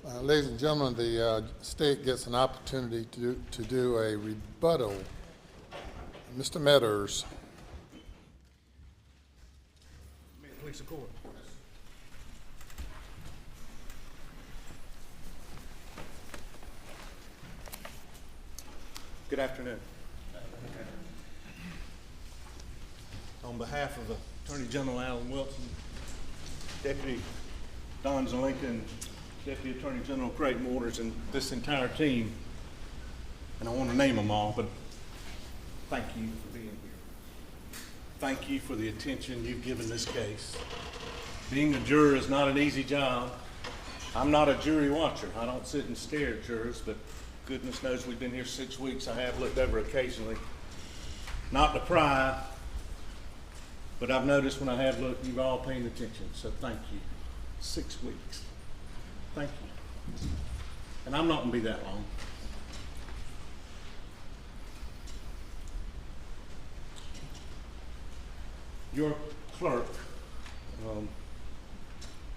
Ladies and gentlemen, the state gets an opportunity to do a rebuttal. Mr. Meadors. Please support. Good afternoon. On behalf of Attorney General Alan Wilson, Deputy Don Zelenka, Deputy Attorney General Creighton Waters, and this entire team, and I want to name them all, but thank you for being here. Thank you for the attention you've given this case. Being a juror is not an easy job. I'm not a jury watcher. I don't sit and stare at jurors, but goodness knows we've been here 6 weeks. I have looked over occasionally, not to pry, but I've noticed when I have looked, you've all paying attention, so thank you. 6 weeks. Thank you. And I'm not going to be that long. Your clerk,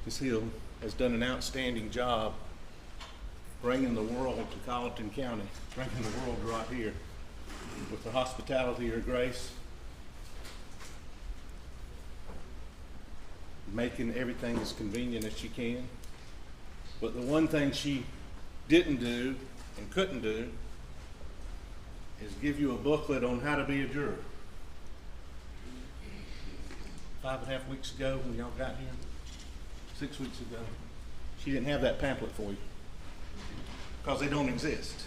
Ms. Hill, has done an outstanding job bringing the world to Colleton County, bringing the world right here with the hospitality, her grace, making everything as convenient as she can. But the one thing she didn't do and couldn't do is give you a booklet on how to be a juror. 5.5 weeks ago when y'all got here, 6 weeks ago, she didn't have that pamphlet for you because they don't exist.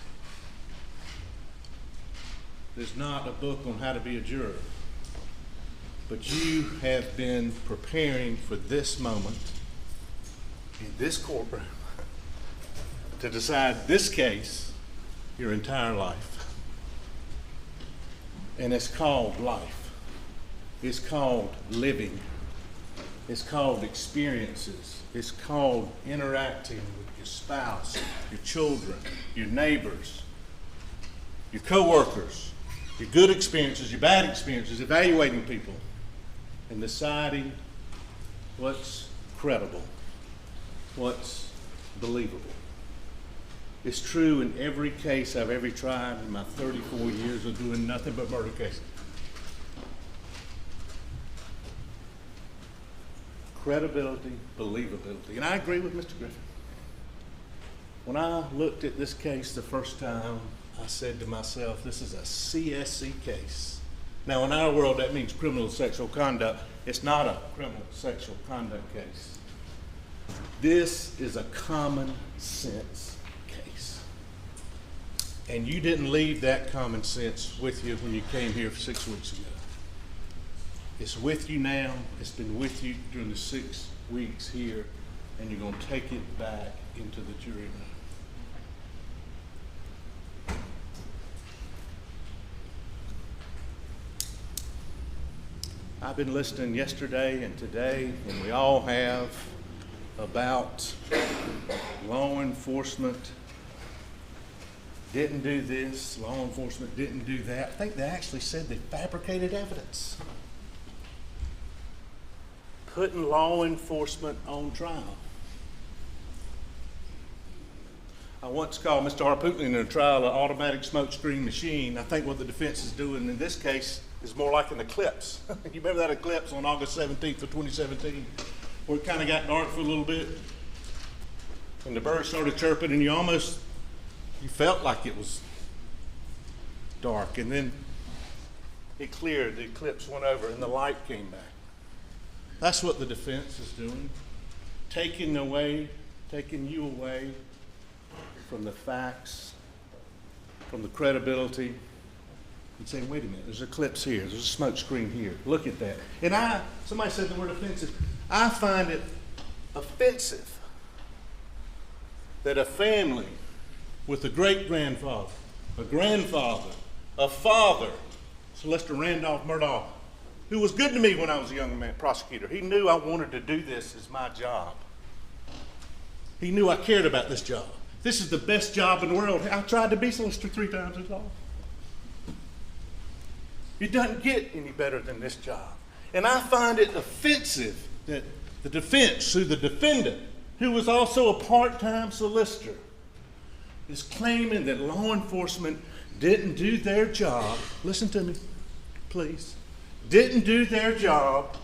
There's not a book on how to be a juror, but you have been preparing for this moment in this courtroom to decide this case your entire life. And it's called life. It's called living. It's called experiences. It's called interacting with your spouse, your children, your neighbors, your coworkers, your good experiences, your bad experiences, evaluating people, and deciding what's credible, what's believable. It's true in every case I've ever tried in my 34 years of doing nothing but murder cases. Credibility, believability. And I agree with Mr. Griffin. When I looked at this case the first time, I said to myself, this is a CSC case. Now, in our world, that means criminal sexual conduct. It's not a criminal sexual conduct case. This is a common sense case. And you didn't leave that common sense with you when you came here 6 weeks ago. It's with you now. It's been with you during the 6 weeks here, and you're going to take it back into the jury room. I've been listening yesterday and today, and we all have, about law enforcement didn't do this, law enforcement didn't do that. I think they actually said they fabricated evidence, putting law enforcement on trial. I once called Mr. Harpootlian in a trial an automatic smoke screen machine. I think what the defense is doing in this case is more like an eclipse. You remember that eclipse on August 17th of 2017, where it kind of got dark for a little bit, and the birds started chirping, and you felt like it was dark, and then it cleared, the eclipse went over, and the light came back. That's what the defense is doing, taking you away from the facts, from the credibility, and saying, wait a minute, there's an eclipse here, there's a smoke screen here, look at that. And somebody said the word offensive. I find it offensive that a family with a great-grandfather, a grandfather, a father, Sylvester Randolph Murdaugh, who was good to me when I was a young man, prosecutor. He knew I wanted to do this as my job. He knew I cared about this job. This is the best job in the world. I tried to be solicitor 3 times as long. It doesn't get any better than this job. And I find it offensive that the defense, through the defendant, who was also a part-time solicitor, is claiming that law enforcement didn't do their job. Listen to me, please. Didn't do their job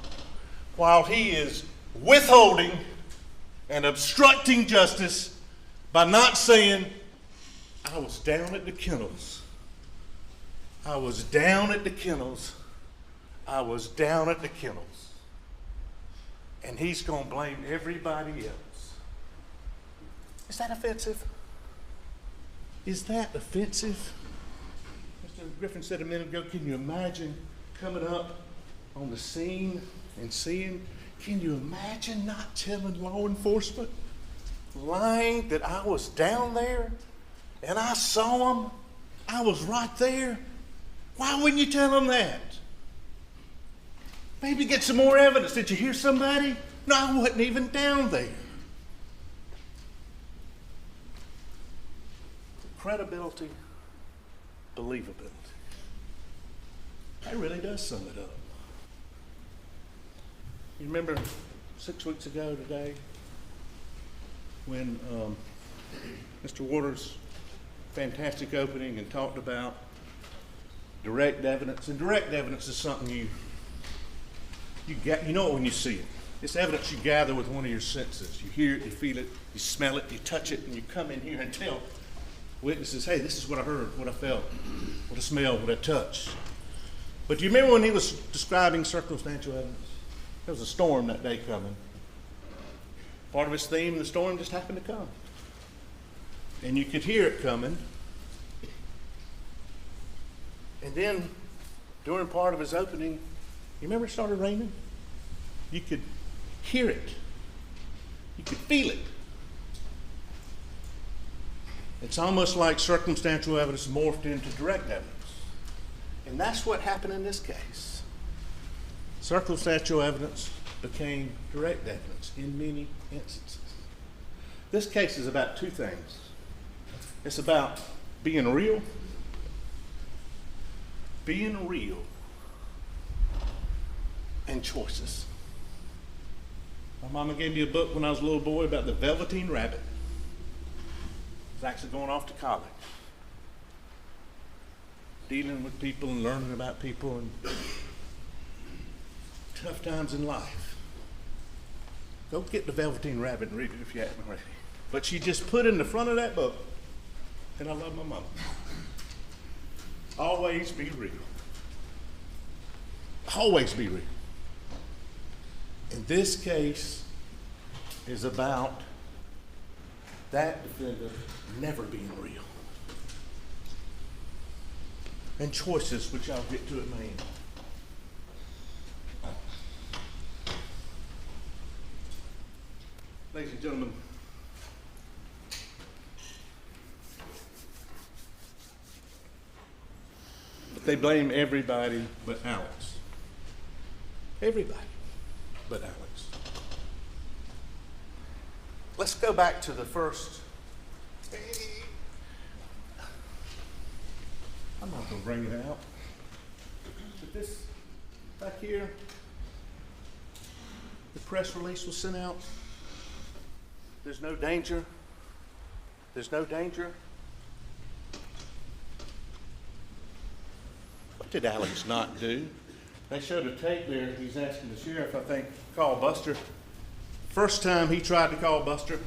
while he is withholding and obstructing justice by not saying, I was down at the kennels. I was down at the kennels. I was down at the kennels. And he's going to blame everybody else. Is that offensive? Is that offensive? Mr. Griffin said a minute ago, can you imagine coming up on the scene and seeing, can you imagine not telling law enforcement, lying that I was down there and I saw him, I was right there? Why wouldn't you tell them that? Maybe get some more evidence. Did you hear somebody? No, I wasn't even down there. Credibility, believability. That really does sum it up. You remember 6 weeks ago today when Mr. Waters' fantastic opening and talked about direct evidence. And direct evidence is something you know it when you see it. It's evidence you gather with one of your senses. You hear it, you feel it, you smell it, you touch it, and you come in here and tell witnesses, hey, this is what I heard, what I felt, what I smelled, what I touched. But do you remember when he was describing circumstantial evidence? There was a storm that day coming. Part of his theme, the storm just happened to come. And you could hear it coming. And then, during part of his opening, you remember it started raining? You could hear it. You could feel it. It's almost like circumstantial evidence morphed into direct evidence. And that's what happened in this case. Circumstantial evidence became direct evidence in many instances. This case is about two things. It's about being real, and choices. My mama gave me a book when I was a little boy about the Velveteen Rabbit. I was actually going off to college, dealing with people and learning about people and tough times in life. Go get the Velveteen Rabbit and read it if you haven't already. But she just put in the front of that book, and I love my mama, always be real. Always be real. And this case is about that defendant never being real. And choices, which I'll get to at my end. Ladies and gentlemen, they blame everybody but Alex. Everybody but Alex. Let's go back to the first. I'm not going to bring it out. But this back here, the press release was sent out. There's no danger. There's no danger. What did Alex not do? They showed a tape there. He's asking the sheriff, I think, call Buster. First time he tried to call Buster,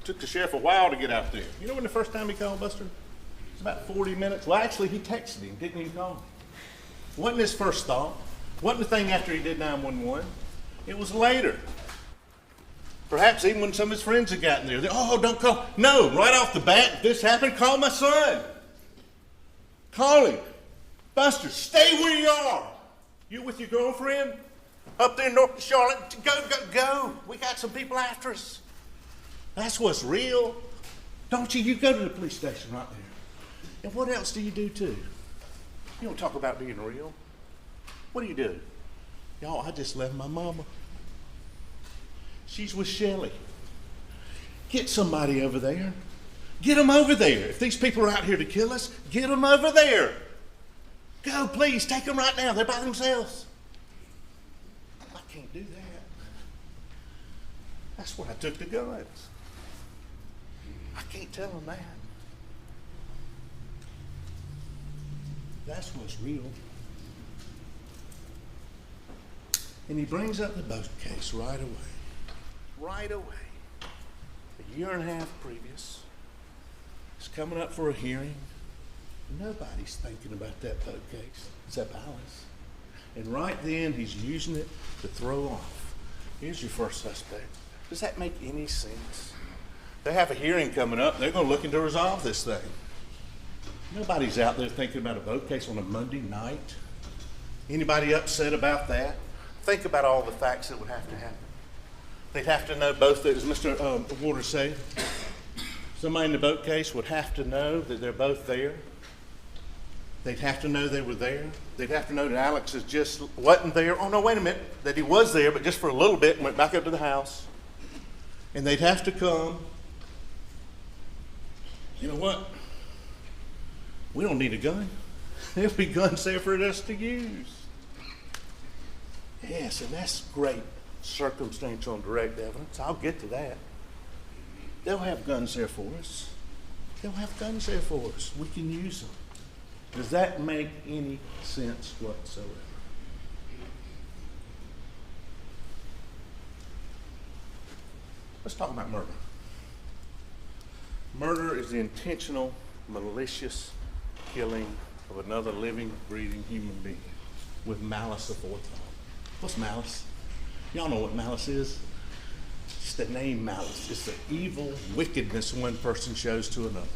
took the sheriff a while to get out there. You know when the first time he called Buster? It's about 40 minutes. Well, actually, he texted him, didn't even call him. Wasn't his first thought. Wasn't the thing after he did 911. It was later. Perhaps even when some of his friends had gotten there. Don't call. No, right off the bat, if this happened, call my son. Call him. Buster, stay where you are. You with your girlfriend? Up there in North Charlotte? Go. We got some people after us. That's what's real. Don't you? You go to the police station right there. And what else do you do too? You don't talk about being real. What do you do? Y'all, I just left my mama. She's with Shelley. Get somebody over there. Get them over there. If these people are out here to kill us, get them over there. Go, please, take them right now. They're by themselves. I can't do That's where I took the guns. I can't tell them that. That's what's real. And he brings up the boat case right away. Right away. A year and a half previous. He's coming up for a hearing. Nobody's thinking about that boat case except Alex. And right then, he's using it to throw off. Here's your first suspect. Does that make any sense? They have a hearing coming up. They're going to look into resolve this thing. Nobody's out there thinking about a boat case on a Monday night. Anybody upset about that? Think about all the facts that would have to happen. They'd have to know both, as Mr. Waters said, somebody in the boat case would have to know that they're both there. They'd have to know they were there. They'd have to know that Alex just wasn't there. Oh, no, wait a minute. That he was there, but just for a little bit and went back up to the house. And they'd have to come. You know what? We don't need a gun. There'll be guns there for us to use. Yes, and that's great circumstantial and direct evidence. I'll get to that. They'll have guns there for us. They'll have guns there for us. We can use them. Does that make any sense whatsoever? Let's talk about murder. Murder is the intentional, malicious killing of another living, breathing human being with malice aforethought. What's malice? Y'all know what malice is? It's the name malice. It's the evil wickedness one person shows to another.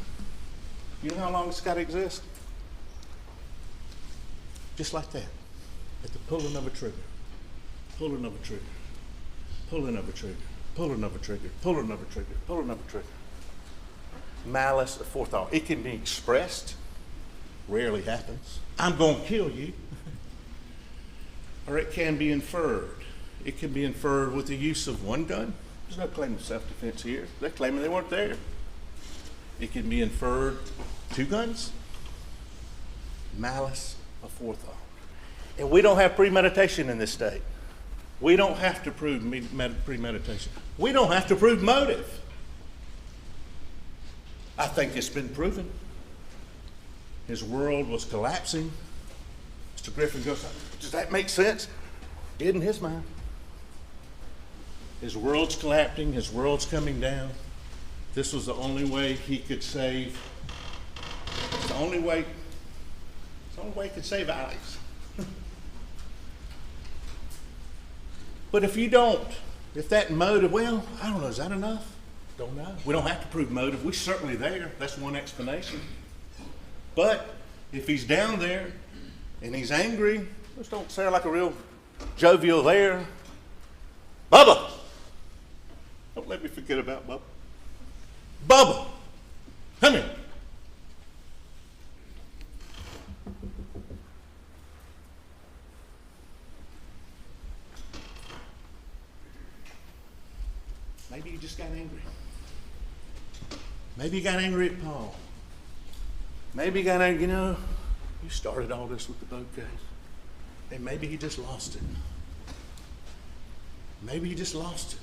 You know how long it's got to exist? Just like that. At the pulling of a trigger. Pulling of a trigger. Pulling of a trigger. Pulling of a trigger. Pulling of a trigger. Pulling of a trigger. Malice aforethought. It can be expressed. Rarely happens. I'm going to kill you. Or it can be inferred. It can be inferred with the use of one gun. There's no claim of self-defense here. They're claiming they weren't there. It can be inferred two guns. Malice aforethought. And we don't have premeditation in this state. We don't have to prove premeditation. We don't have to prove motive. I think it's been proven. His world was collapsing. Mr. Griffin goes, does that make sense? In his mind. His world's collapsing. His world's coming down. This was the only way he could save. It's the only way he could save Alex. But if that motive, well, I don't know, is that enough? Don't know. We don't have to prove motive. We're certainly there. That's one explanation. But if he's down there and he's angry, this don't sound like a real jovial there. Bubba! Don't let me forget about Bubba. Bubba! Come here. Maybe you just got angry. Maybe you got angry at Paul. Maybe you got angry, you started all this with the boat case. And maybe he just lost it. Maybe he just lost it.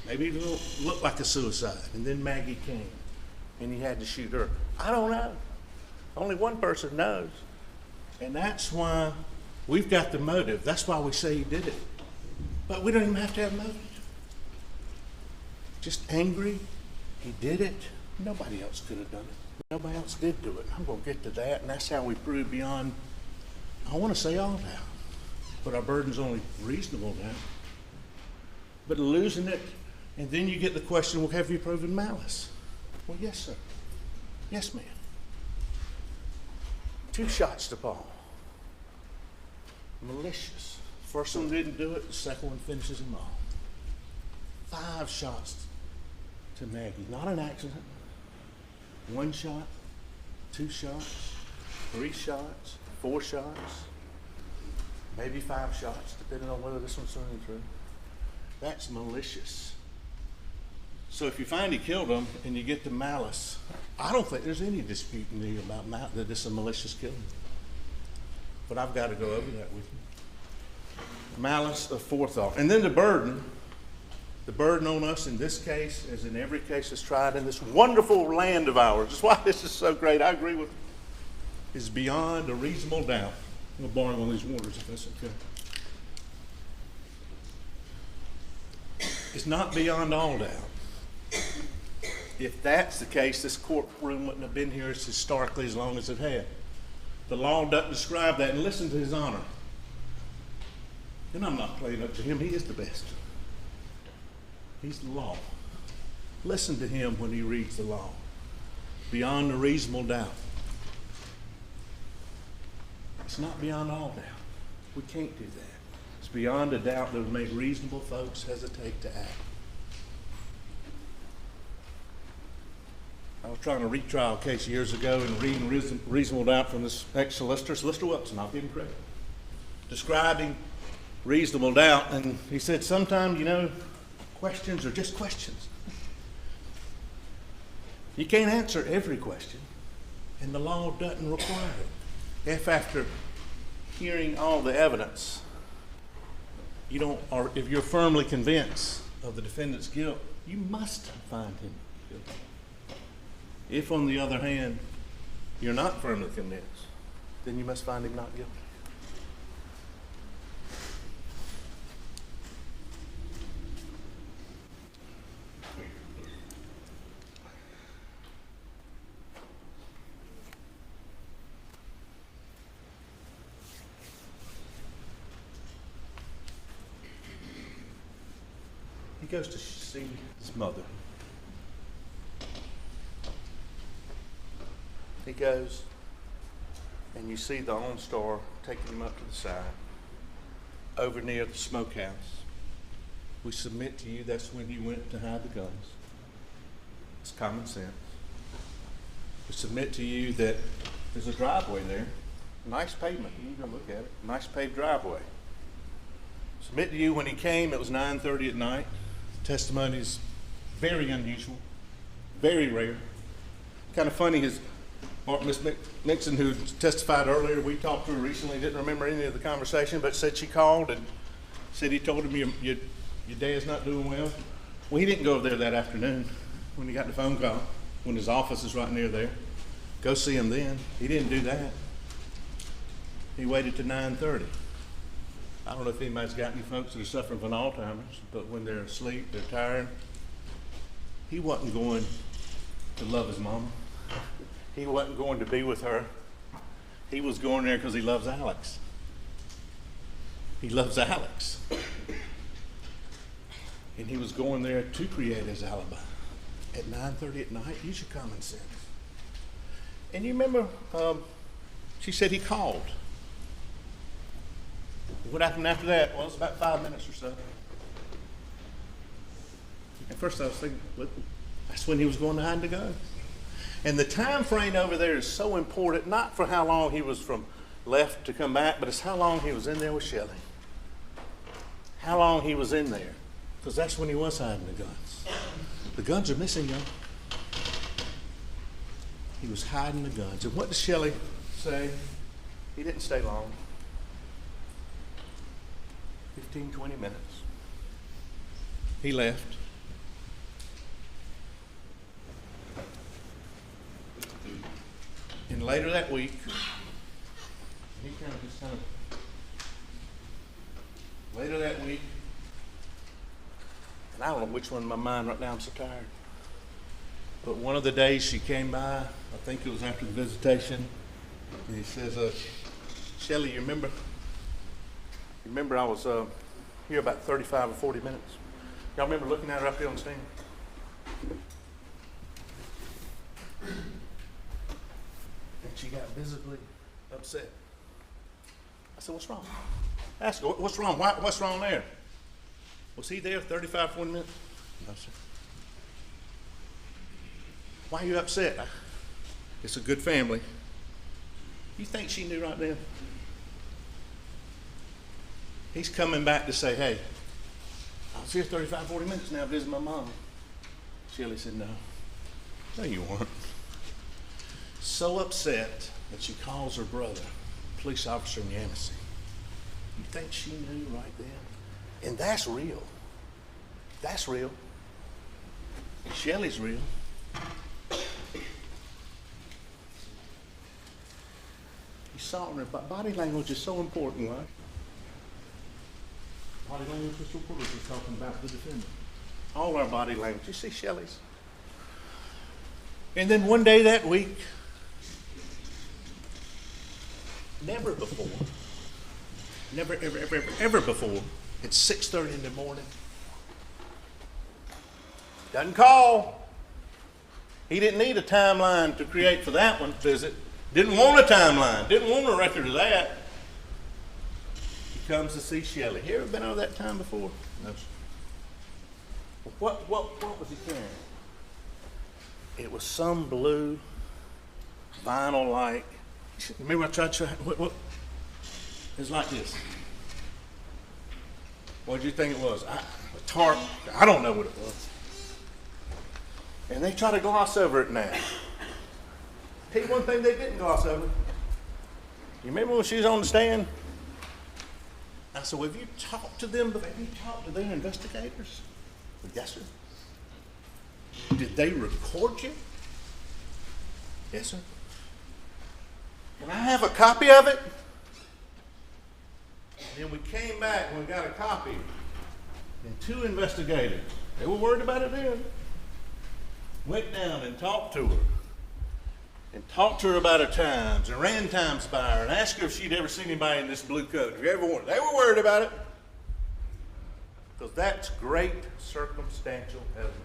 Maybe it looked like a suicide, and then Maggie came, and he had to shoot her. I don't know. Only one person knows. And that's why we've got the motive. That's why we say he did it. But we don't even have to have motive. Just angry, he did it. Nobody else could have done it. Nobody else did do it. I'm going to get to that, and that's how we prove beyond, I want to say all doubt. But our burden's only reasonable doubt. But losing it, and then you get the question, well, have you proven malice? Well, yes, sir. Yes, ma'am. 2 shots to Paul. Malicious. First one didn't do it, the second one finishes him off. 5 shots to Maggie. Not an accident. 1 shot, 2 shots, 3 shots, 4 shots, maybe 5 shots, depending on whether this one's running through. That's malicious. So if you find he killed him and you get the malice, I don't think there's any dispute in here about that this is a malicious killing. But I've got to go over that with you. malice of forethought. And then the burden on us in this case, as in every case that's tried in this wonderful land of ours, that's why this is so great, I agree with you, is beyond a reasonable doubt. I'm going to borrow one of these waters if that's okay. It's not beyond all doubt. If that's the case, this courtroom wouldn't have been here as historically as long as it had. The law doesn't describe that, and listen to his honor. And I'm not playing up to him, he is the best. He's the law. Listen to him when he reads the law. Beyond a reasonable doubt. It's not beyond all doubt. We can't do that. It's beyond a doubt that would make reasonable folks hesitate to act. I was trying to retrial a case years ago and reading reasonable doubt from this ex-solicitor, Solicitor Wilson, I'll give him credit, describing reasonable doubt, and he said, sometimes, questions are just questions. You can't answer every question, and the law doesn't require it. If after hearing all the evidence, or if you're firmly convinced of the defendant's guilt, you must find him guilty. If, on the other hand, you're not firmly convinced, then you must find him not guilty. He goes to see his mother. He goes, and you see the OnStar taking him up to the side, over near the smokehouse. We submit to you that's when you went to hide the guns. It's common sense. We submit to you that there's a driveway there, nice pavement. You can go look at it. Nice paved driveway. Submit to you when he came, it was 9:30 at night. Testimony is very unusual, very rare. Kind of funny, Miss Nixon, who testified earlier, we talked to her recently, didn't remember any of the conversation, but said she called and said he told him your dad's not doing well. Well, he didn't go over there that afternoon when he got the phone call, when his office is right near there. Go see him then. He didn't do that. He waited to 9:30. I don't know if anybody's got any folks that are suffering from Alzheimer's, but when they're asleep, they're tired. He wasn't going to love his mama. He wasn't going to be with her. He was going there because he loves Alex. He loves Alex. And he was going there to create his alibi. At 9:30 at night, use your common sense. And you remember, she said he called. What happened after that? Well, it's about 5 minutes or so. At first I was thinking, that's when he was going to hide the gun. And the time frame over there is so important, not for how long he was from left to come back, but it's how long he was in there with Shelley. How long he was in there. Because that's when he was hiding the guns. The guns are missing, y'all. He was hiding the guns. And what did Shelley say? He didn't stay long. 15, 20 minutes. He left. And later that week, later that week, and I don't know which one in my mind right now, I'm so tired. But one of the days she came by, I think it was after the visitation, and he says, Shelley, you remember I was here about 35 or 40 minutes. Y'all remember looking at her up here on the stand? And she got visibly upset. I said, what's wrong? Ask her, what's wrong? What's wrong there? Was he there 35, 40 minutes? No, sir. Why are you upset? It's a good family. You think she knew right then? He's coming back to say, hey, I was here 35, 40 minutes now visiting my mom. Shelley said, no. No, you weren't. So upset that she calls her brother, police officer in Yamasee. You think she knew right then? And that's real. That's real. Shelley's real. You saw in her body language is so important, right? Body language is so important. We're talking about the defendant. All our body language. You see Shelley's. And then one day that week, never before, never, ever, ever, ever, ever before, at 6:30 in the morning, doesn't call. He didn't need a timeline to create for that one visit. Didn't want a timeline. Didn't want a record of that. He comes to see Shelley. You ever been over that time before? No. What was he carrying? It was some blue vinyl-like. Remember I tried to show what? It's like this. What did you think it was? A tarp? I don't know what it was. And they try to gloss over it now. Tell you one thing they didn't gloss over. You remember when she was on the stand? I said, well, have you talked to them? Have you talked to their investigators? Well, yes, sir. Did they record you? Yes, sir. Can I have a copy of it? And then we came back and we got a copy. And two investigators, they were worried about it then, went down and talked to her. And talked to her about her times and ran times by her and asked her if she'd ever seen anybody in this blue coat. Have you ever worn it? They were worried about it. Because that's great circumstantial evidence.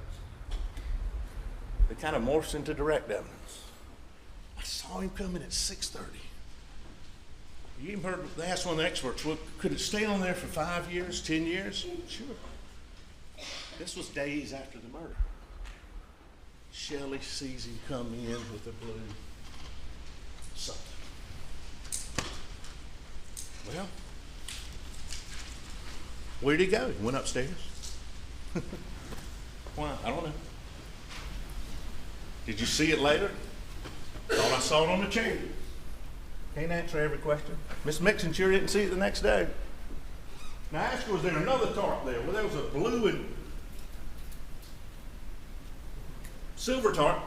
It kind of morphs into direct evidence. I saw him coming at 6:30. You even heard, they asked one of the experts, well, could it stay on there for 5 years, 10 years? Sure. This was days after the murder. Shelley sees him come in with a blue something. Well, where'd he go? He went upstairs. Why? I don't know. Did you see it later? Thought I saw it on the chair. Can't answer every question. Miss Mixon sure didn't see it the next day. Now I asked her, was there another tarp there? Well, there was a blue and silver tarp.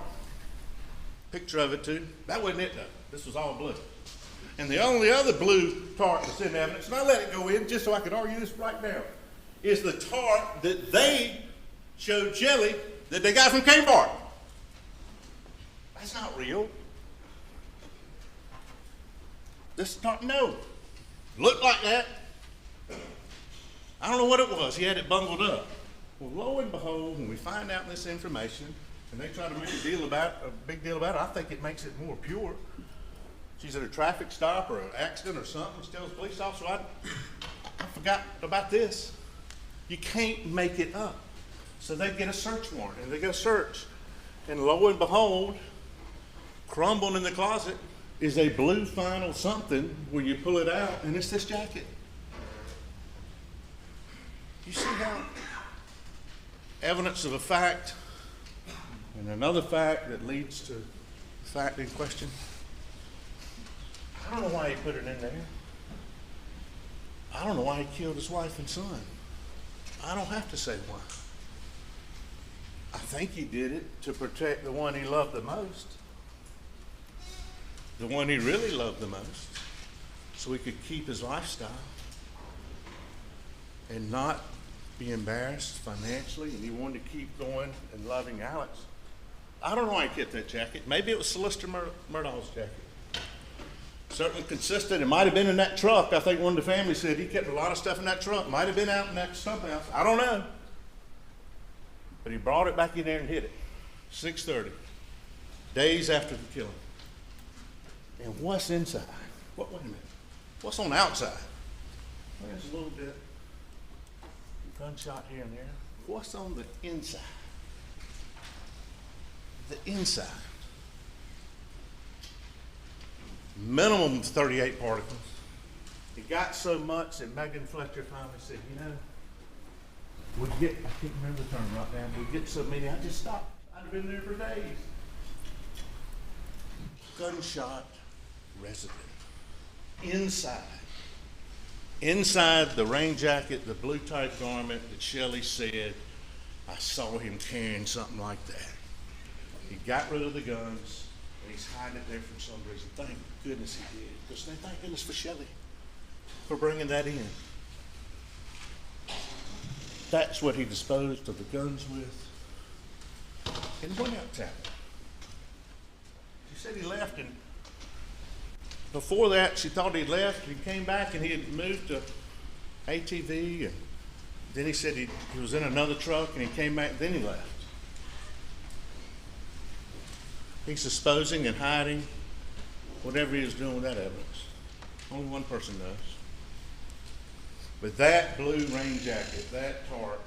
Picture of it too. That wasn't it though. This was all blue. And the only other blue tarp that's in evidence, and I let it go in just so I could argue this right now, is the tarp that they showed Shelley that they got from Kmart. That's not real. This tarp, no. Looked like that. I don't know what it was. He had it bungled up. Well, lo and behold, when we find out this information, and they try to make a big deal about it, I think it makes it more pure. She's at a traffic stop or an accident or something. She tells the police officer, I forgot about this. You can't make it up. So they get a search warrant, and they go search. And lo and behold, crumbled in the closet is a blue vinyl something where you pull it out, and it's this jacket. You see how evidence of a fact and another fact that leads to the fact in question? I don't know why he put it in there. I don't know why he killed his wife and son. I don't have to say why. I think he did it to protect the one he loved the most. The one he really loved the most. So he could keep his lifestyle and not be embarrassed financially, and he wanted to keep going and loving Alex. I don't know why he kept that jacket. Maybe it was Solicitor Murdaugh's jacket. Certainly consistent. It might have been in that truck. I think one of the family said he kept a lot of stuff in that trunk. Might have been out in that something else. I don't know. But he brought it back in there and hid it. 6:30. Days after the killing. And what's inside? Wait a minute. What's on the outside? Well, there's a little bit. Gunshot here and there. What's on the inside? The inside. Minimum 38 particles. It got so much that Megan Fletcher finally said, you know, I can't remember the term right now, we get so many, I just stopped. I'd have been there for days. Gunshot residue. Inside. Inside the rain jacket, the blue tight garment that Shelley said, I saw him carrying something like that. He got rid of the guns, and he's hiding it there for some reason. Thank goodness he did. Because thank goodness for Shelley for bringing that in. That's what he disposed of the guns with. And he went out of town. She said he left, and before that, she thought he'd left. He came back, and he had moved to ATV, and then he said he was in another truck, and he came back, and then he left. He's disposing and hiding whatever he was doing with that evidence. Only one person knows. But that blue rain jacket, that tarp,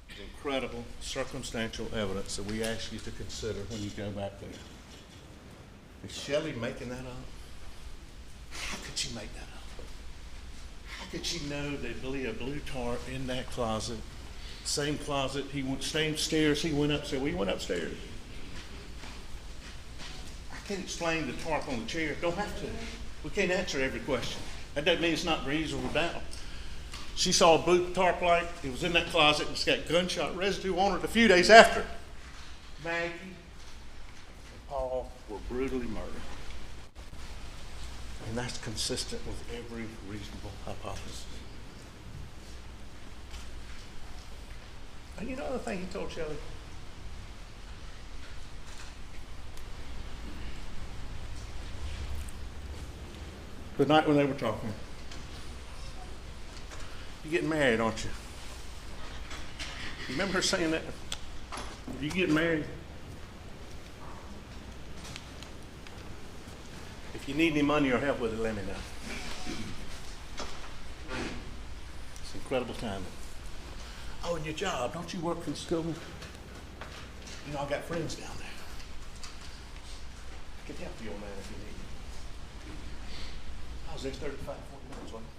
is incredible circumstantial evidence that we ask you to consider when you go back there. Is Shelley making that up? How could she make that up? How could she know there'd be a blue tarp in that closet? Same closet, same stairs, he went upstairs. We went upstairs. I can't explain the tarp on the chair. Don't have to. We can't answer every question. That doesn't mean it's not reasonable doubt. She saw a blue tarp light. It was in that closet. It's got gunshot residue on it a few days after. Maggie and Paul were brutally murdered. And that's consistent with every reasonable hypothesis. And you know the thing he told Shelley? The night when they were talking. You're getting married, aren't you? You remember her saying that? You get married? If you need any money or help with it, let me know. It's incredible timing. Oh, and your job, don't you work for the school? You know, I've got friends down there. I can help you on that if you need. I was there 35, 40 minutes, wasn't it?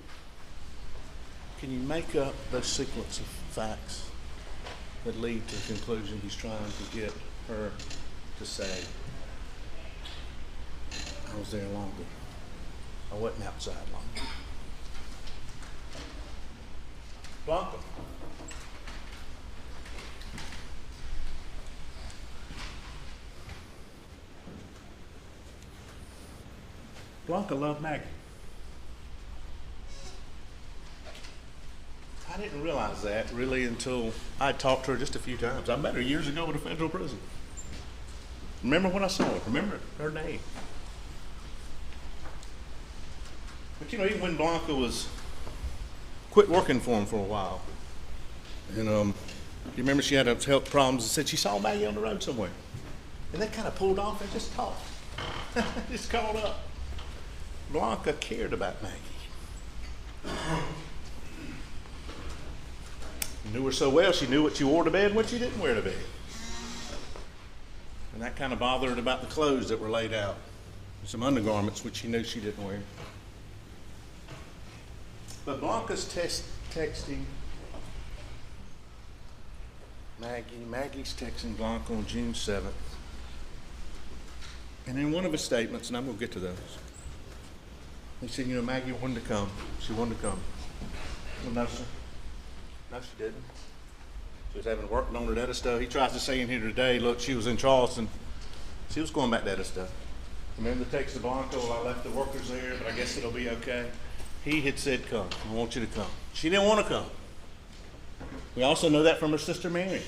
Can you make up those sequence of facts that lead to the conclusion he's trying to get her to say, I was there longer. I wasn't outside longer. Blanca. Blanca loved Maggie. I didn't realize that really until I talked to her just a few times. I met her years ago in a federal prison. Remember when I saw her? Remember her name. But you know, even when Blanca was quit working for him for a while, and you remember she had health problems and said she saw Maggie on the road somewhere. And they kind of pulled off and just talked. Just called up. Blanca cared about Maggie. Knew her so well, she knew what she wore to bed and what she didn't wear to bed. And that kind of bothered her about the clothes that were laid out. Some undergarments which she knew she didn't wear. But Blanca's texting Maggie's texting Blanca on June 7th. And in one of his statements, and I'm going to get to those, he said, you know, Maggie wanted to come. She wanted to come. Well, no, sir. No, she didn't. She was having work on her Edisto. He tries to say in here today, look, she was in Charleston. She was going back to Edisto. Remember the text to Blanca, well, I left the workers there, but I guess it'll be okay. He had said, come. I want you to come. She didn't want to come. We also know that from her sister Mary,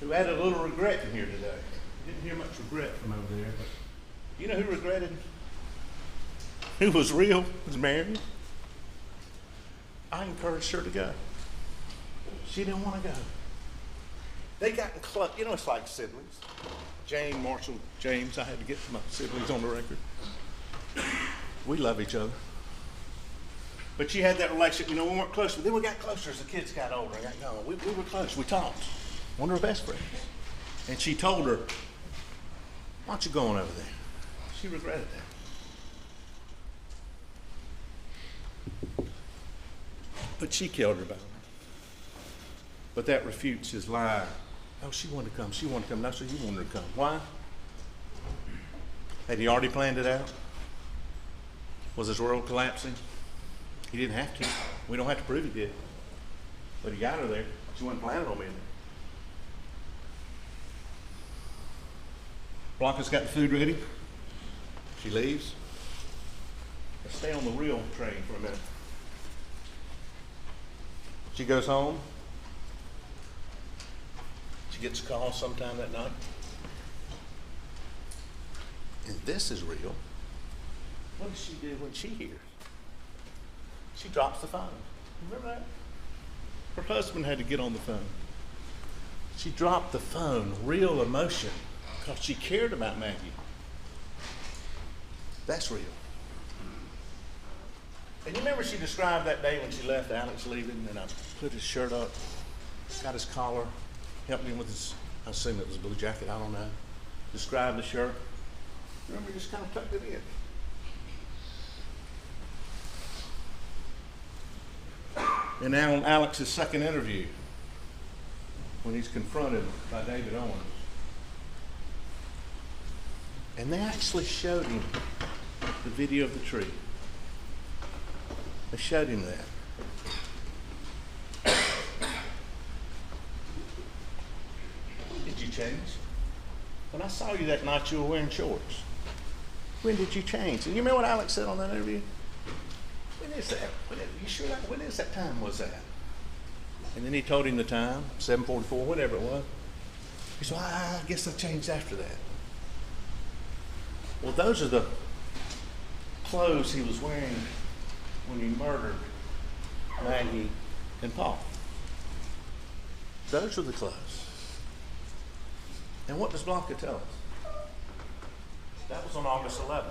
who had a little regret in here today. Didn't hear much regret from over there, but you know who regretted? Who was real? Was Mary. I encouraged her to go. She didn't want to go. They got in close. You know, it's like siblings. Jane, Marshall, James. I had to get my siblings on the record. We love each other. But she had that relationship. You know, we weren't close. But then we got closer as the kids got older and got going. We were close. We talked. One of her best friends. And she told her, why don't you go on over there? She regretted that. But she killed her about it. But that refutes his lie. Oh, she wanted to come. She wanted to come. No, sir, you wanted to come. Why? Had he already planned it out? Was his world collapsing? He didn't have to. We don't have to prove he did. But he got her there. She wasn't planning on being there. Blanca's got the food ready. She leaves. Let's stay on the real train for a minute. She goes home. She gets a call sometime that night. And this is real. What does she do when she hears? She drops the phone. Remember that? Her husband had to get on the phone. She dropped the phone, real emotion, because she cared about Maggie. That's real. And you remember she described that day when she left Alex leaving, and I put his shirt up, got his collar, helped him with his, I assume it was a blue jacket, I don't know. Described the shirt. Remember, just kind of tucked it in. And now on Alex's second interview, when he's confronted by David Owens. And they actually showed him the video of the tree. They showed him that. Did you change? When I saw you that night, you were wearing shorts. When did you change? And you remember what Alex said on that interview? When is that? When is that time was that? And then he told him the time, 7:44, whatever it was. He said, I guess I changed after that. Well, those are the clothes he was wearing when he murdered Maggie and Paul. Those are the clothes. And what does Blanca tell us? That was on August 11th.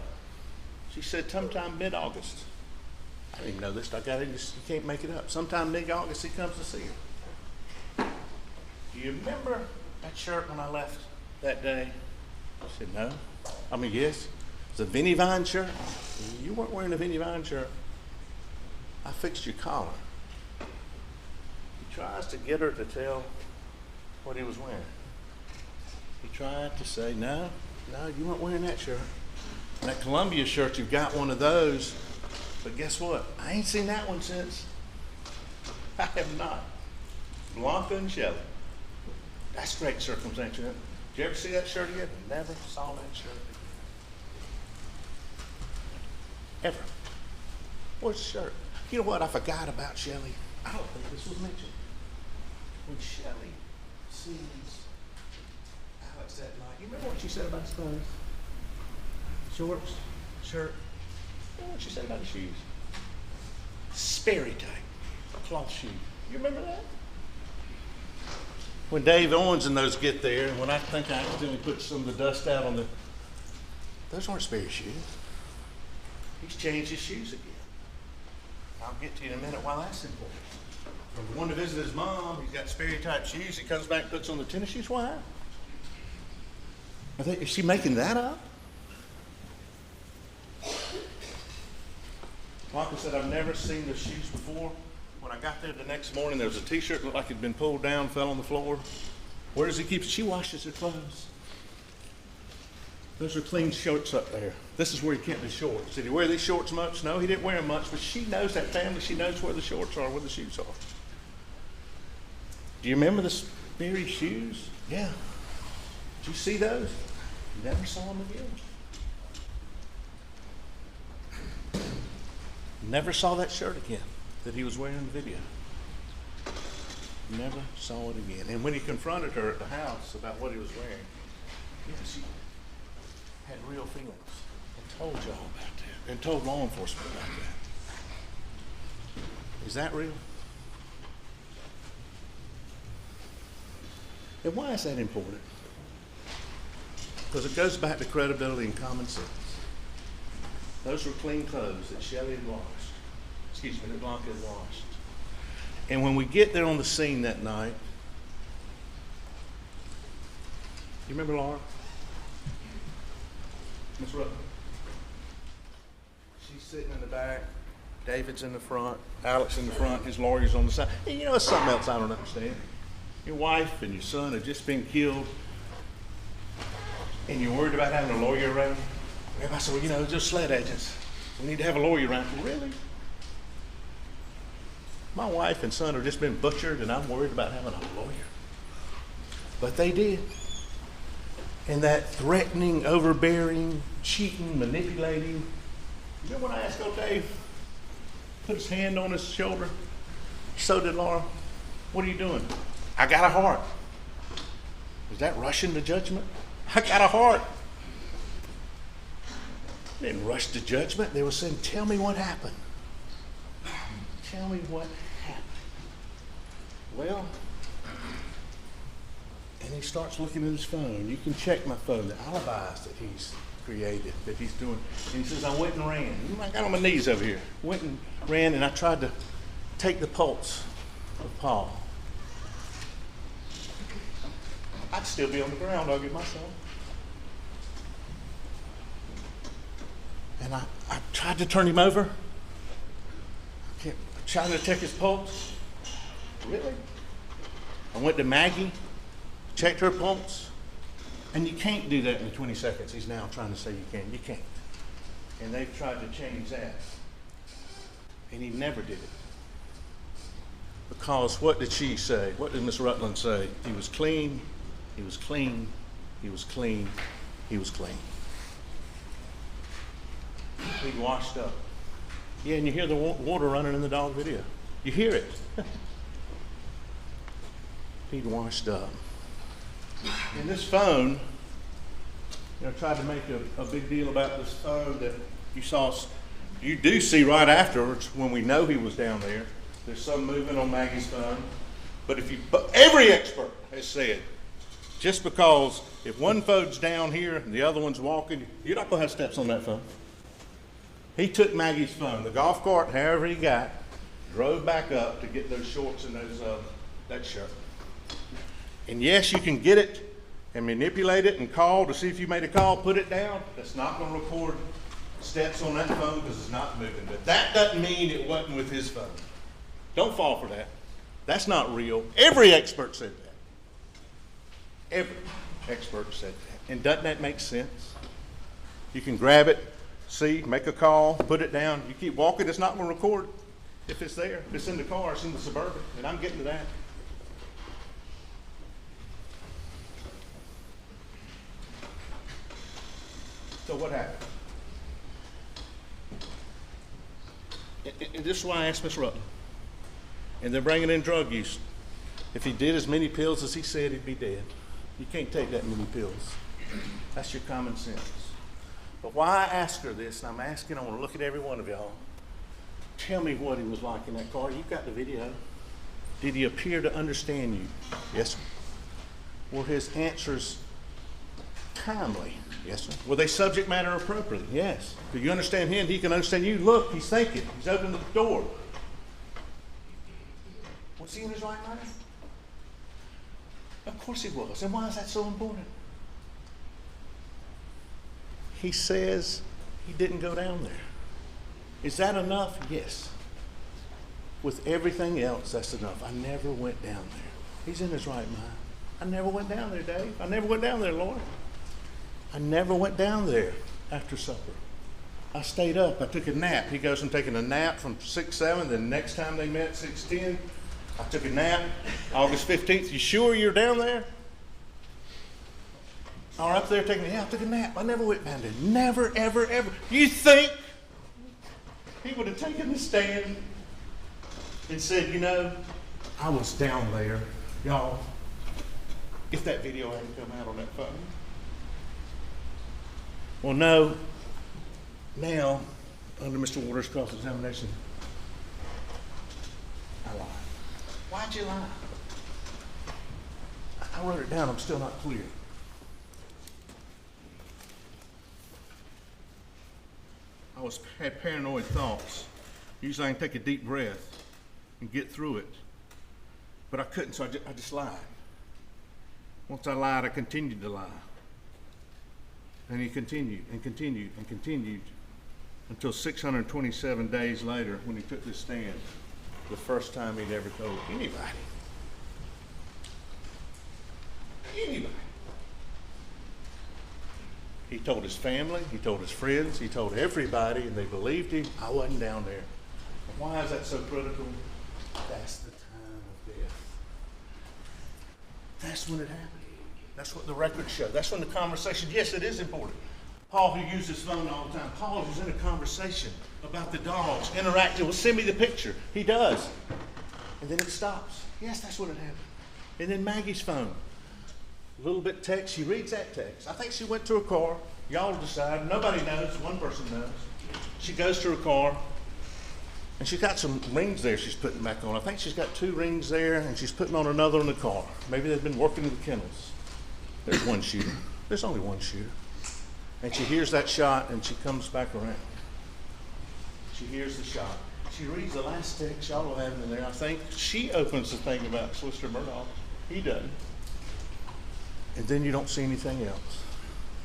She said sometime mid-August. I didn't even know this. I got it. You can't make it up. Sometime mid-August he comes to see her. Do you remember that shirt when I left that day? I said, no. I mean, yes. It's a Vinnie Vine shirt. You weren't wearing a Vinnie Vine shirt. I fixed your collar. He tries to get her to tell what he was wearing. He tried to say, no, you weren't wearing that shirt. And that Columbia shirt, you've got one of those. But guess what? I ain't seen that one since. I have not. Blanca and Shelley. That's great circumstance. Did you ever see that shirt again? Never saw that shirt again. Ever. Where's the shirt? You know what? I forgot about Shelley. I don't think this was mentioned. When Shelley sees Alex that night, you remember what she said about his clothes? Shorts, shirt. You know what she said about his shoes? Sperry type, cloth shoe. You remember that? When Dave Owens and those get there, and when I think I accidentally put some of the dust out on the, those aren't Sperry shoes. He's changed his shoes again. I'll get to you in a minute why that's important. From the one to visit his mom, he's got Sperry type shoes. He comes back and puts on the tennis shoes. Why? Is she making that up? Blanca said, I've never seen the shoes before. When I got there the next morning, there was a t-shirt that looked like it had been pulled down, fell on the floor. Where does he keep it? She washes her clothes. Those are clean shorts up there. This is where he kept his shorts. Did he wear these shorts much? No, he didn't wear them much, but she knows that family. She knows where the shorts are, where the shoes are. Do you remember the Sperry shoes? Yeah. Did you see those? Never saw them again. Never saw that shirt again that he was wearing in the video. Never saw it again. And when he confronted her at the house about what he was wearing, yeah, she had real feelings and told y'all about that and told law enforcement about that. Is that real? And why is that important? Because it goes back to credibility and common sense. Those were clean clothes that Shelley had washed. That Blanca had washed. And when we get there on the scene that night, you remember Laura? Miss Rupp? She's sitting in the back. David's in the front. Alex in the front. His lawyer's on the side. And you know, it's something else I don't understand. Your wife and your son have just been killed, and you're worried about having a lawyer around. Everybody said, well, you know, just sled agents. We need to have a lawyer around. Really? My wife and son have just been butchered, and I'm worried about having a lawyer. But they did. And that threatening, overbearing, cheating, manipulating. You know when I asked old Dave, put his hand on his shoulder? So did Laura. What are you doing? I got a heart. Is that rushing to judgment? I got a heart. They didn't rush to judgment. They were saying, tell me what happened. Tell me what happened. Well, and he starts looking at his phone. You can check my phone, the alibis that he's created, that he's doing. And he says, I went and ran. I got on my knees over here. Went and ran, and I tried to take the pulse of Paul. I'd still be on the ground arguing myself. And I tried to turn him over. I kept trying to take his pulse. Really? I went to Maggie, checked her pulse. And you can't do that in 20 seconds. He's now trying to say you can. You can't. And they've tried to change that. And he never did it. Because what did she say? What did Miss Rutland say? He was clean. He was clean. He was clean. He was clean. He washed up. Yeah, and you hear the water running in the dog video. You hear it. He'd washed up. And this phone, tried to make a big deal about this phone that you do see right afterwards when we know he was down there. There's some movement on Maggie's phone. But every expert has said, just because if one phone's down here and the other one's walking, you're not going to have steps on that phone. He took Maggie's phone, the golf cart, however he got, drove back up to get those shorts and that shirt. And yes, you can get it and manipulate it and call to see if you made a call, put it down. That's not going to record steps on that phone because it's not moving. But that doesn't mean it wasn't with his phone. Don't fall for that. That's not real. Every expert said that. Every expert said that. And doesn't that make sense? You can grab it, see, make a call, put it down. You keep walking, it's not going to record if it's there. If it's in the car, it's in the Suburban. And I'm getting to that. So what happened? And this is why I asked Miss Rutland. And they're bringing in drug use. If he did as many pills as he said, he'd be dead. You can't take that many pills. That's your common sense. But why I asked her this, and I want to look at every one of y'all. Tell me what he was like in that car. You've got the video. Did he appear to understand you? Yes, sir. Were his answers timely? Yes, sir. Were they subject matter appropriate? Yes. Do you understand him? He can understand you. Look, he's thinking. He's opened the door. Was he in his right mind? Of course he was. And why is that so important? He says he didn't go down there. Is that enough? Yes. With everything else, that's enough. I never went down there. He's in his right mind. I never went down there, Dave. I never went down there, Lord. I never went down there after supper. I stayed up. I took a nap. He goes from taking a nap from 6-7. Then the next time they met, 6-10. I took a nap. August 15th. You sure you're down there? Or up there taking a nap. I took a nap. I never went down there. Never, ever, ever. You think he would have taken the stand and said, I was down there, y'all, if that video hadn't come out on that phone? Well, no. Now, under Mr. Waters' cross-examination, I lied. Why'd you lie? I wrote it down. I'm still not clear. I had paranoid thoughts. Usually I can take a deep breath and get through it. But I couldn't, so I just lied. Once I lied, I continued to lie. And he continued and continued and continued until 627 days later when he took this stand, the first time he'd ever told anybody. He told his family, he told his friends, he told everybody, and they believed him. I wasn't down there. And why is that so critical? That's the time of death. That's when it happened. That's what the records show. That's when the conversation, yes, it is important. Paul, who uses his phone all the time, Paul is in a conversation about the dogs, interacting. Well, send me the picture. He does. And then it stops. Yes, that's when it happened. And then Maggie's phone. A little bit text. She reads that text. I think she went to her car. Y'all decide. Nobody knows. One person knows. She goes to her car. And she's got some rings there she's putting back on. I think she's got 2 rings there, and she's putting on another in the car. Maybe they've been working in the kennels. There's one shooter. There's only one shooter. And she hears that shot, and she comes back around. She hears the shot. She reads the last text y'all will have in there. I think she opens the thing about Solicitor Murdaugh. He doesn't. And then you don't see anything else.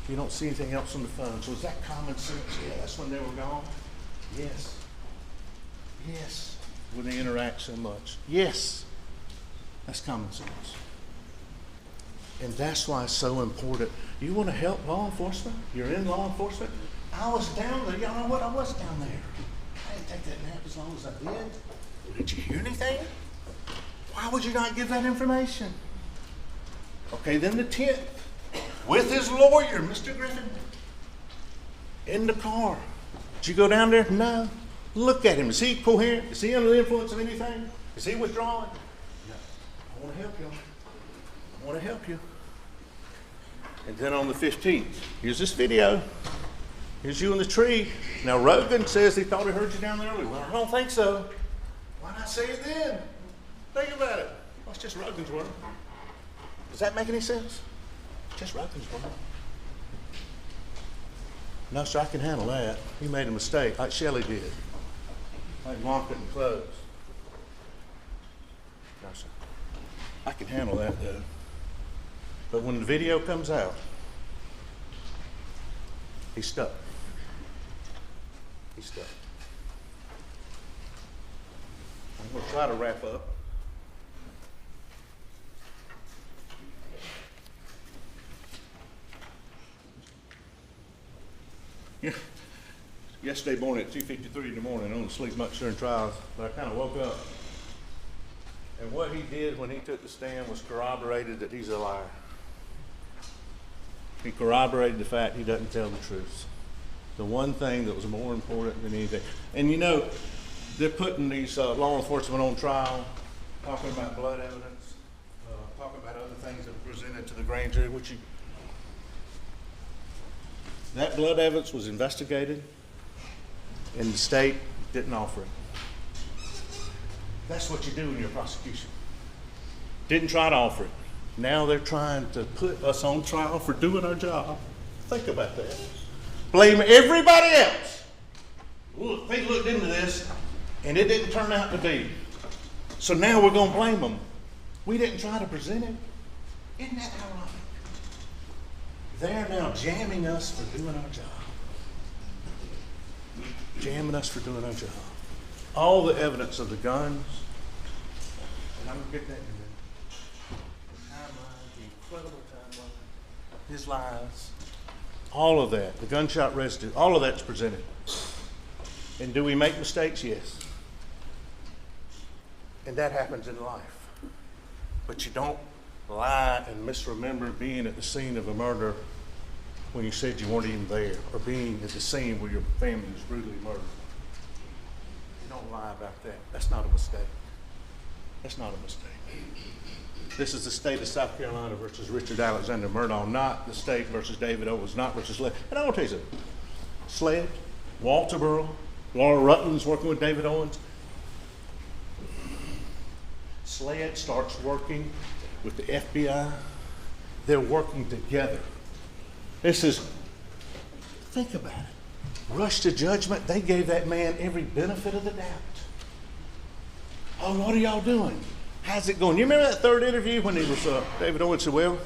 You don't see anything else on the phone. So is that common sense? Yeah, that's when they were gone. Yes. Yes. When they interact so much. Yes. That's common sense. And that's why it's so important. You want to help law enforcement? You're in law enforcement? I was down there. Y'all know what? I was down there. I didn't take that nap as long as I did. Did you hear anything? Why would you not give that information? Okay, then the 10th, with his lawyer, Mr. Griffin, in the car. Did you go down there? No. Look at him. Is he coherent? Is he under the influence of anything? Is he withdrawing? No. I want to help you. I want to help you. And then on the 15th, here's this video. Here's you in the tree. Now, Rogan says he thought he heard you down there earlier. Well, I don't think so. Why not say it then? Think about it. Well, it's just Rogan's word. Does that make any sense? Just Rogan's word. No, sir, I can handle that. He made a mistake, like Shelley did. Like Mom couldn't close. No, sir. I can handle that, though. But when the video comes out, he's stuck. He's stuck. I'm going to try to wrap up. Yeah. Yesterday morning at 2:53 in the morning, I don't sleep much during trials, but I kind of woke up. And what he did when he took the stand was corroborated that he's a liar. He corroborated the fact he doesn't tell the truth. The one thing that was more important than anything. And you know, they're putting these law enforcement on trial, talking about blood evidence, talking about other things that were presented to the grand jury, which that blood evidence was investigated, and the state didn't offer it. That's what you do in your prosecution. Didn't try to offer it. Now they're trying to put us on trial for doing our job. Think about that. Blame everybody else. Look, they looked into this, and it didn't turn out to be. So now we're going to blame them. We didn't try to present it. Isn't that ironic? They're now jamming us for doing our job. Jamming us for doing our job. All the evidence of the guns, and I'm going to get that in a minute. The timeline, the incredible timeline, his lies, all of that, the gunshot residue, all of that's presented. And do we make mistakes? Yes. And that happens in life. But you don't lie and misremember being at the scene of a murder when you said you weren't even there, or being at the scene where your family was brutally murdered. You don't lie about that. That's not a mistake. That's not a mistake. This is the state of South Carolina versus Richard Alexander Murdaugh, not the state versus David Owens, not versus Sled. And I want to tell you something. Sled, Walterboro, Laura Rutland's working with David Owens. Sled starts working with the FBI. They're working together. This is, think about it. Rush to judgment. They gave that man every benefit of the doubt. Oh, what are y'all doing? How's it going? You remember that third interview when he was, David Owens said, well,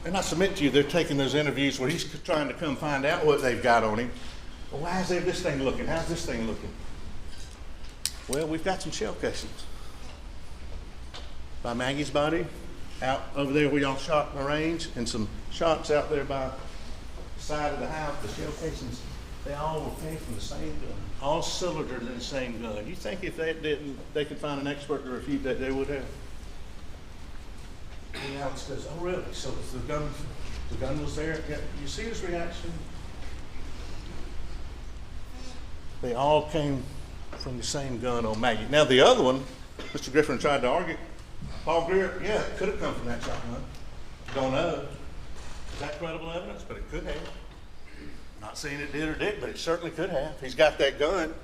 and I submit to you, they're taking those interviews where he's trying to come find out what they've got on him. Well, how's this thing looking? How's this thing looking? Well, we've got some shell casings by Maggie's body, out over there where y'all shot in the range, and some shots out there by the side of the house, the shell casings. They all were came from the same gun, all cylindered in the same gun. You think if that didn't, they could find an expert to refute that, they would have? And Alex goes, oh really? So it's the gun was there? Yeah. You see his reaction? They all came from the same gun on Maggie. Now the other one, Mr. Griffin tried to argue, Paul Greer, yeah, it could have come from that shotgun. Don't know. Is that credible evidence? But it could have. Not saying it did or didn't, but it certainly could have. He's got that gun.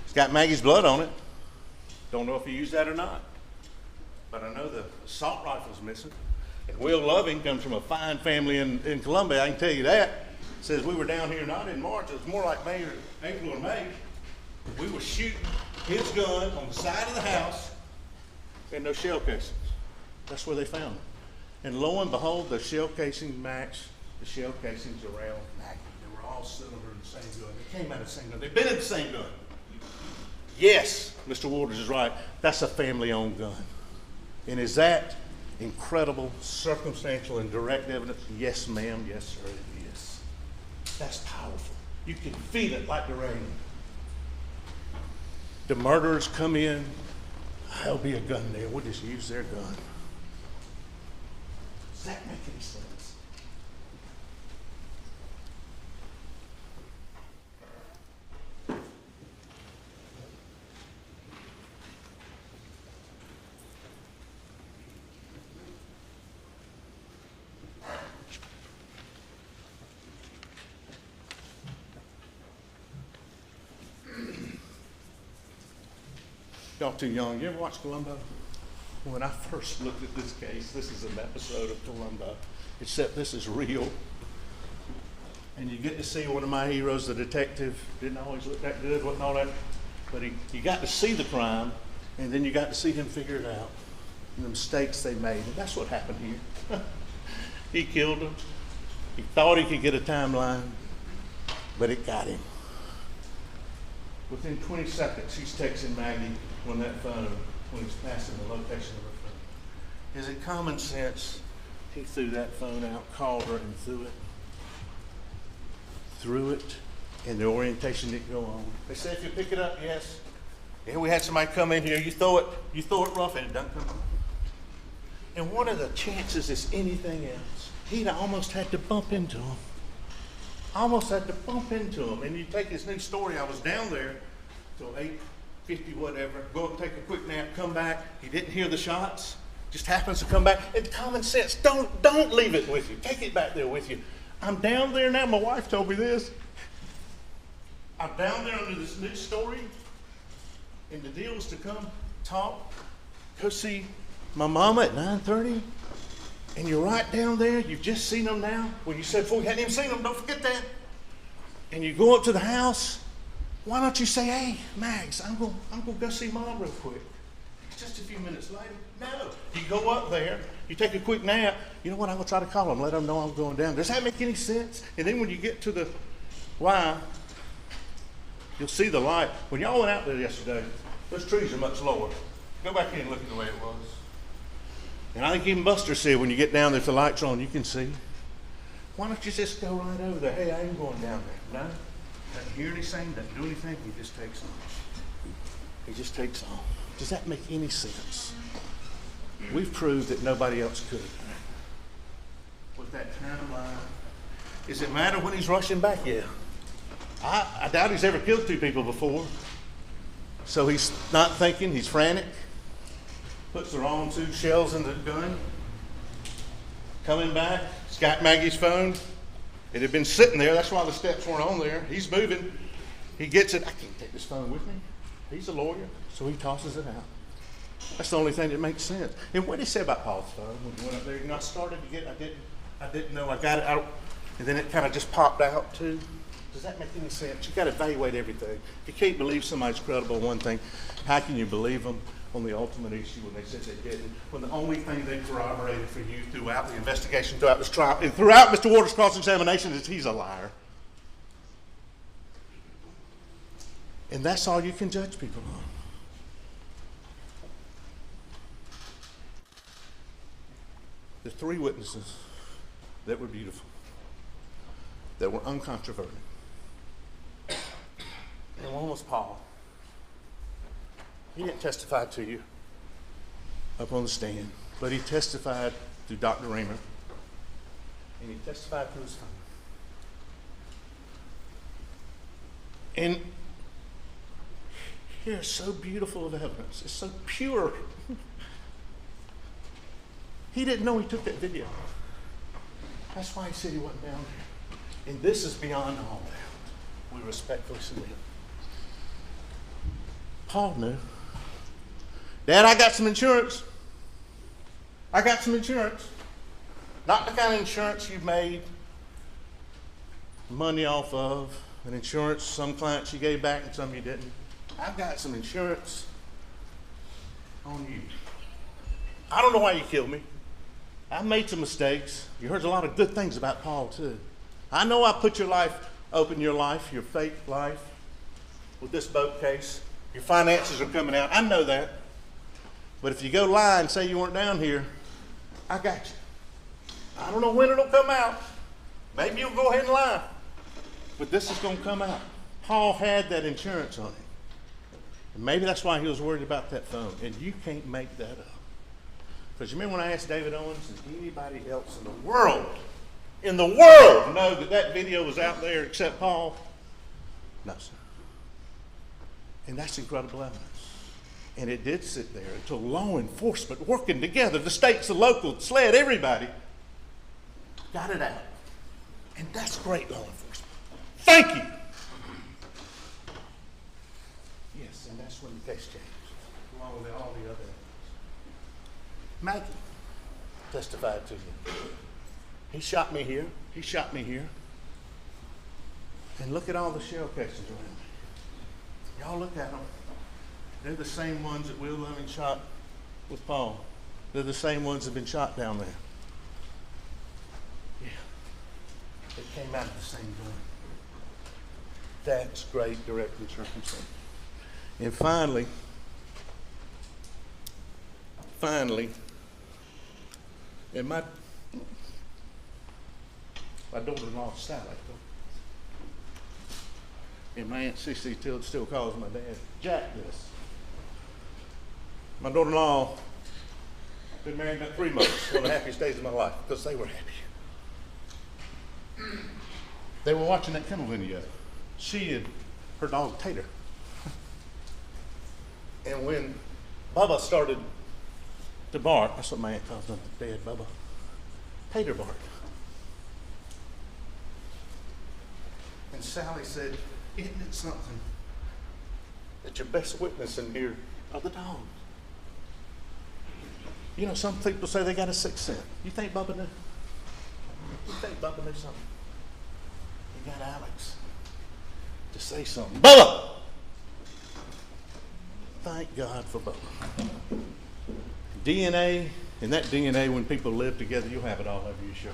It's got Maggie's blood on it. Don't know if he used that or not. But I know the assault rifle's missing. And Will Loving comes from a fine family in Columbia, I can tell you that. Says we were down here not in March, it was more like May or April or May. We were shooting his gun on the side of the house and those shell casings. That's where they found them. And lo and behold, the shell casings match the shell casings around Maggie. They were all cylinder in the same gun. They came out of the same gun. They've been in the same gun. Yes, Mr. Waters is right. That's a family-owned gun. And is that incredible, circumstantial, and direct evidence? Yes, ma'am. Yes, sir, it is. That's powerful. You can feel it like the rain. The murderers come in. There'll be a gun there. We'll just use their gun. Does that make any sense? Y'all too young. You ever watch Columbo? When I first looked at this case, this is an episode of Columbo, except this is real. And you get to see one of my heroes, the detective, didn't always look that good, wasn't all that, but you got to see the crime, and then you got to see him figure it out, and the mistakes they made, and that's what happened here. He killed him. He thought he could get a timeline, but it got him. Within 20 seconds, he's texting Maggie on that phone when he's passing the location of her phone. Is it common sense? He threw that phone out, called her, and threw it. Threw it, and the orientation didn't go on. They said, if you pick it up, yes. Yeah, we had somebody come in here, you throw it rough, and it doesn't come on. And what are the chances it's anything else? He'd almost had to bump into him. Almost had to bump into him. And you take his new story, I was down there till 8:50, whatever, go up, take a quick nap, come back. He didn't hear the shots, just happens to come back. It's common sense. Don't leave it with you. Take it back there with you. I'm down there now, my wife told me this. I'm down there under this new story, and the deal was to come talk, go see my mama at 9:30. And you're right down there, you've just seen them now. Well, you said before you hadn't even seen them, don't forget that. And you go up to the house, why don't you say, hey, Mags, I'm going to go see Mom real quick. It's just a few minutes later. No, you go up there, you take a quick nap, you know what, I'm going to try to call them, let them know I'm going down. Does that make any sense? And then when you get to the why, you'll see the light. When y'all went out there yesterday, those trees are much lower. Go back in and look at the way it was. And I think even Buster said when you get down there, if the lights are on, you can see. Why don't you just go right over there? Hey, I ain't going down there. No, doesn't hear anything, doesn't do anything. He just takes off. He just takes off. Does that make any sense? We've proved that nobody else could. With that timeline, does it matter when he's rushing back? Yeah. I doubt he's ever killed two people before. So he's not thinking, he's frantic. Puts the wrong two shells in the gun. Coming back, he's got Maggie's phone. It had been sitting there, that's why the steps weren't on there. He's moving. He gets it. I can't take this phone with me. He's a lawyer, so he tosses it out. That's the only thing that makes sense. And what did he say about Paul's phone when he went up there? You know, I started to get, I didn't know I got it out, and then it kind of just popped out too. Does that make any sense? You got to evaluate everything. If you can't believe somebody's credible on one thing, how can you believe them on the ultimate issue when they said they didn't? When the only thing they corroborated for you throughout the investigation, throughout this trial, and throughout Mr. Waters' cross-examination is he's a liar. And that's all you can judge people on. The three witnesses that were beautiful, that were uncontroverted, and one was Paul. He didn't testify to you up on the stand, but he testified to Dr. Raymer, and he testified to his phone. And here's so beautiful of evidence. It's so pure. He didn't know he took that video. That's why he said he wasn't down there. And this is beyond all that. We respectfully submit. Paul knew. Dad, I got some insurance. I got some insurance. Not the kind of insurance you've made money off of. An insurance some clients you gave back and some you didn't. I've got some insurance on you. I don't know why you killed me. I've made some mistakes. You heard a lot of good things about Paul too. I know I put your life, open your life, your fake life with this boat case. Your finances are coming out. I know that. But if you go lie and say you weren't down here, I got you. I don't know when it'll come out. Maybe you'll go ahead and lie. But this is going to come out. Paul had that insurance on him. And maybe that's why he was worried about that phone. And you can't make that up. Because you remember when I asked David Owens, does anybody else in the world know that that video was out there except Paul? No, sir. And that's incredible evidence. And it did sit there until law enforcement working together, the states, the local, SLED, everybody, got it out. And that's great law enforcement. Thank you. Yes, and that's when the case changed, along with all the other evidence. Maggie testified to you. He shot me here. He shot me here. And look at all the shell casings around me. Y'all look at them. They're the same ones that Will Loving shot with Paul. They're the same ones that have been shot down there. Yeah. They came out of the same gun. That's great direct and circumstance. And finally, and my daughter-in-law, Sally, and my Aunt Cece still calls my dad Jack this. My daughter-in-law been married about 3 months, one of the happiest days of my life, because they were happy. They were watching that kennel video. She and her dog Tater. And when Bubba started to bark, that's what my aunt calls him, Dad, Bubba. Tater barked. And Sally said, isn't it something that your best witness in here are the dogs? You know, some people say they got a sixth sense. You think Bubba knew? You think Bubba knew something? He got Alex to say something. Bubba! Thank God for Bubba. DNA, and that DNA, when people live together, you'll have it all over your shirt.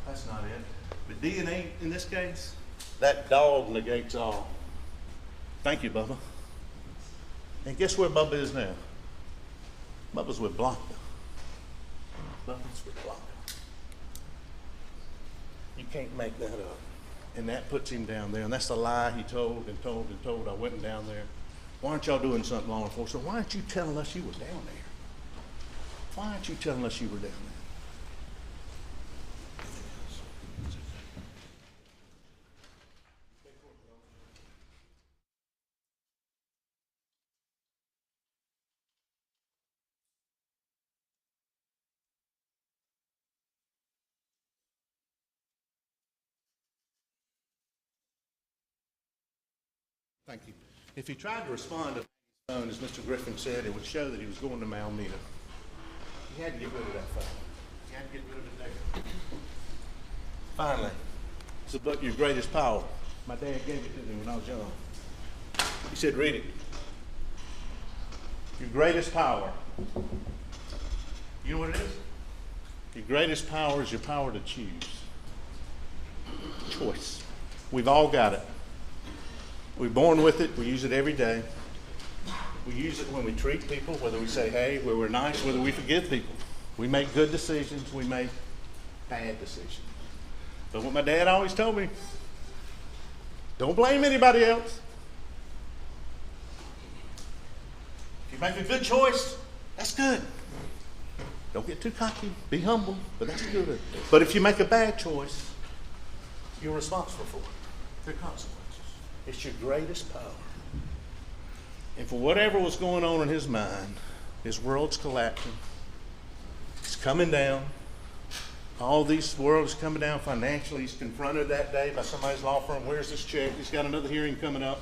That's not it. But DNA, in this case, that dog negates all. Thank you, Bubba. And guess where Bubba is now? Bubba's with Blanca. Bubba's with Blanca. You can't make that up. And that puts him down there. And that's the lie he told and told and told. I wasn't down there. Why aren't y'all doing something, law enforcement? Why aren't you telling us you were down there? Why aren't you telling us you were down there? Thank you. If he tried to respond to his phone, as Mr. Griffin said, it would show that he was going to Malmeda. He had to get rid of that phone. He had to get rid of it there. Finally, it's the book, Your Greatest Power. My dad gave it to me when I was young. He said, read it. Your greatest power. You know what it is? Your greatest power is your power to choose. Choice. We've all got it. We're born with it. We use it every day. We use it when we treat people, whether we say, hey, where we're nice, whether we forgive people. We make good decisions. We make bad decisions. But what my dad always told me, don't blame anybody else. make a good choice, that's good. Don't get too cocky, be humble, but that's good. But if you make a bad choice, you're responsible for it. There are consequences. It's your greatest power. And for whatever was going on in his mind, his world's collapsing. It's coming down. All these worlds coming down financially. He's confronted that day by somebody's law firm. Where's this check? He's got another hearing coming up.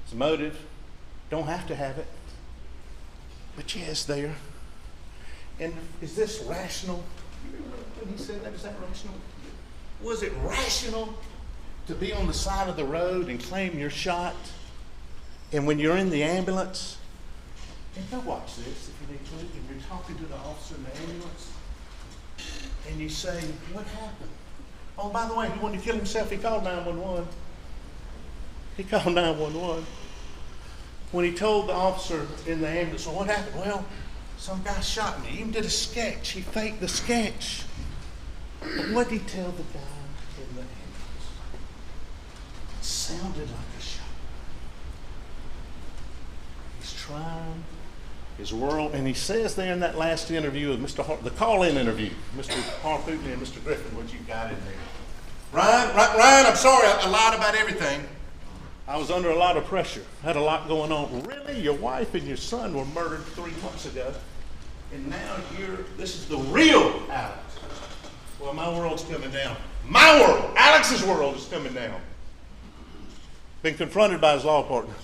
His motive, don't have to have it. But yeah, it's there. And is this rational? When he said that, is that rational? Was it rational to be on the side of the road and claim you're shot? And when you're in the ambulance, and go watch this if you need to, and you're talking to the officer in the ambulance, and you say, what happened? Oh, by the way, he wanted to kill himself. He called 911. He called 911. When he told the officer in the ambulance, well, what happened? Well, some guy shot me. He even did a sketch. He faked the sketch. But what did he tell the guy in the ambulance? It sounded like a shot. He's trying his world, and he says there in that last interview with the call-in interview, Mr. Harpootlian and Mr. Griffin, what you got in there. Ryan, I'm sorry, I lied about everything. I was under a lot of pressure. Had a lot going on. Really? Your wife and your son were murdered 3 months ago, and now this is the real Alex. Well, my world's coming down. My world, Alex's world is coming down. Been confronted by his law partners.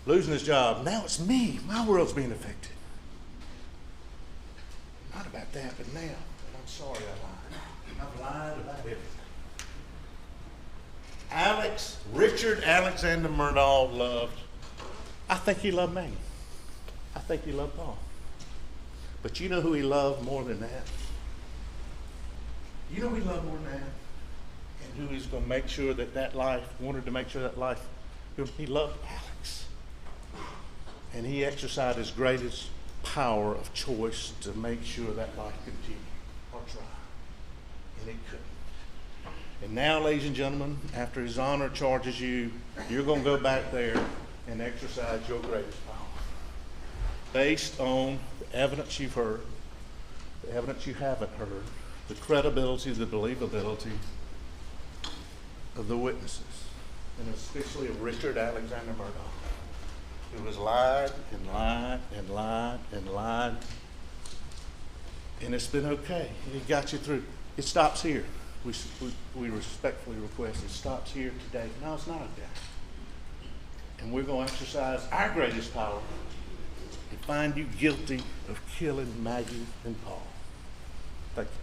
Losing his job. Now it's me. My world's being affected. Not about that, but now. And I'm sorry I lied. I've lied about everything. Richard Alexander Murdaugh loved, I think he loved me. I think he loved Paul. But you know who he loved more than that? You know who he loved more than that? And who he's going to make sure that life, wanted to make sure that life, he loved Alex. And he exercised his greatest power of choice to make sure that life continued, or try. And it couldn't. And now, ladies and gentlemen, after his honor charges you, you're going to go back there and exercise your greatest power. Based on the evidence you've heard, the evidence you haven't heard, the credibility, the believability of the witnesses, and especially of Richard Alexander Murdaugh, who has lied and lied and lied and lied, and it's been okay. He got you through. It stops here. We respectfully request it stops here today. No, it's not okay. And we're going to exercise our greatest power and find you guilty of killing Maggie and Paul. Thank you.